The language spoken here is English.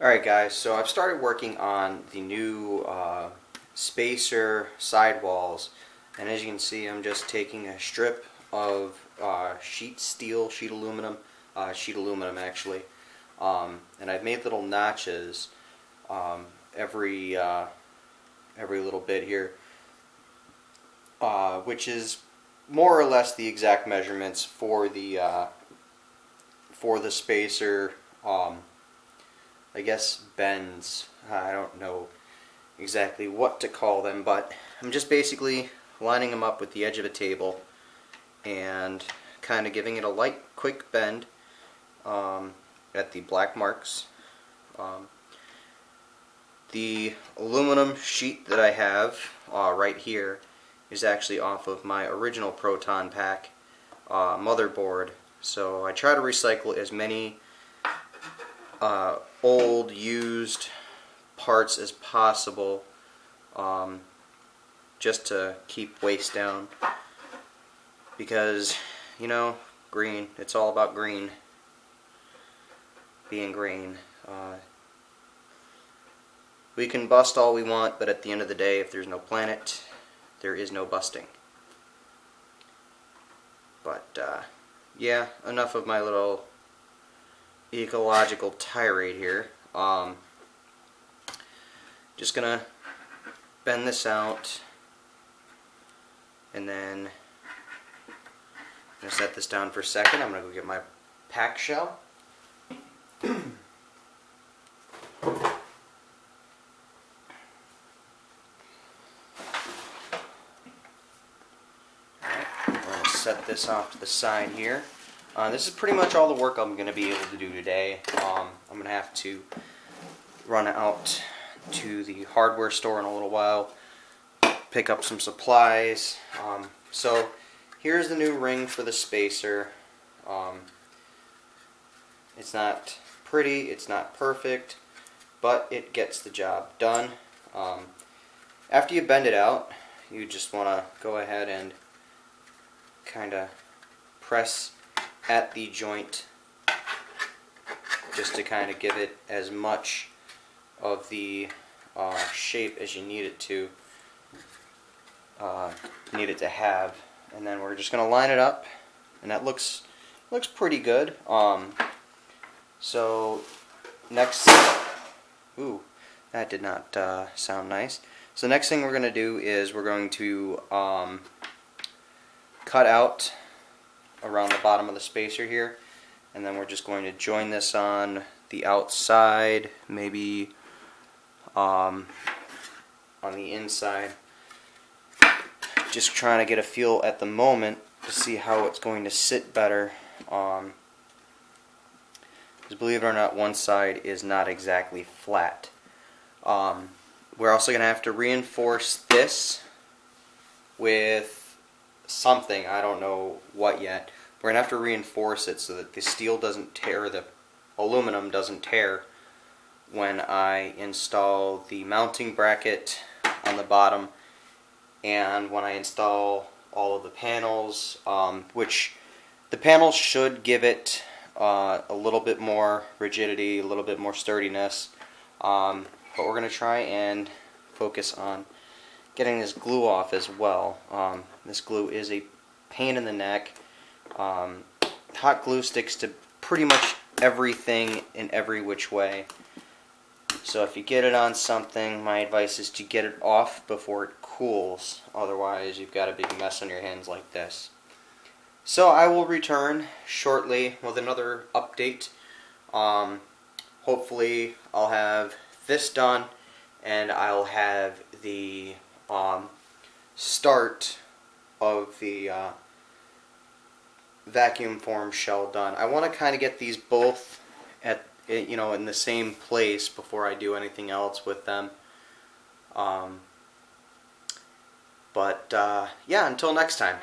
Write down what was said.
Alright guys, so I've started working on the new spacer sidewalls, and as you can see I'm just taking a strip of sheet aluminum actually, and I've made little notches every little bit here, which is more or less the exact measurements for the spacer. I guess bends. I don't know exactly what to call them, but I'm just basically lining them up with the edge of a table and kind of giving it a light, quick bend at the black marks. The aluminum sheet that I have right here is actually off of my original Proton Back motherboard, so I try to recycle as many old used parts as possible, just to keep waste down, because you know, green, it's all about green, being green. We can bust all we want, but at the end of the day, if there's no planet, there is no busting. But yeah, enough of my little ecological tirade here. Just gonna bend this out, and then I'm gonna set this down for a second. I'm gonna go get my pack shell. Set this off to the side here. This is pretty much all the work I'm going to be able to do today. I'm going to have to run out to the hardware store in a little while, pick up some supplies. So here's the new ring for the spacer. It's not pretty, it's not perfect, but it gets the job done. After you bend it out, you just want to go ahead and kind of press at the joint just to kind of give it as much of the shape as you need it to have, and then we're just going to line it up, and that looks pretty good. So next, ooh, that did not sound nice. So next thing we're going to do is we're going to cut out around the bottom of the spacer here, and then we're just going to join this on the outside, maybe on the inside. Just trying to get a feel at the moment to see how it's going to sit better, because believe it or not, one side is not exactly flat. We're also going to have to reinforce this with something, I don't know what yet. We're going to have to reinforce it so that the steel doesn't tear, the aluminum doesn't tear when I install the mounting bracket on the bottom, and when I install all of the panels, which the panels should give it a little bit more rigidity, a little bit more sturdiness, but we're going to try and focus on getting this glue off as well. This glue is a pain in the neck. Hot glue sticks to pretty much everything in every which way. So if you get it on something, my advice is to get it off before it cools. Otherwise, you've got a big mess on your hands like this. So I will return shortly with another update. Hopefully I'll have this done, and I'll have the start of the vacuum form shell done. I want to kind of get these both at, you know, in the same place before I do anything else with them. But yeah, until next time.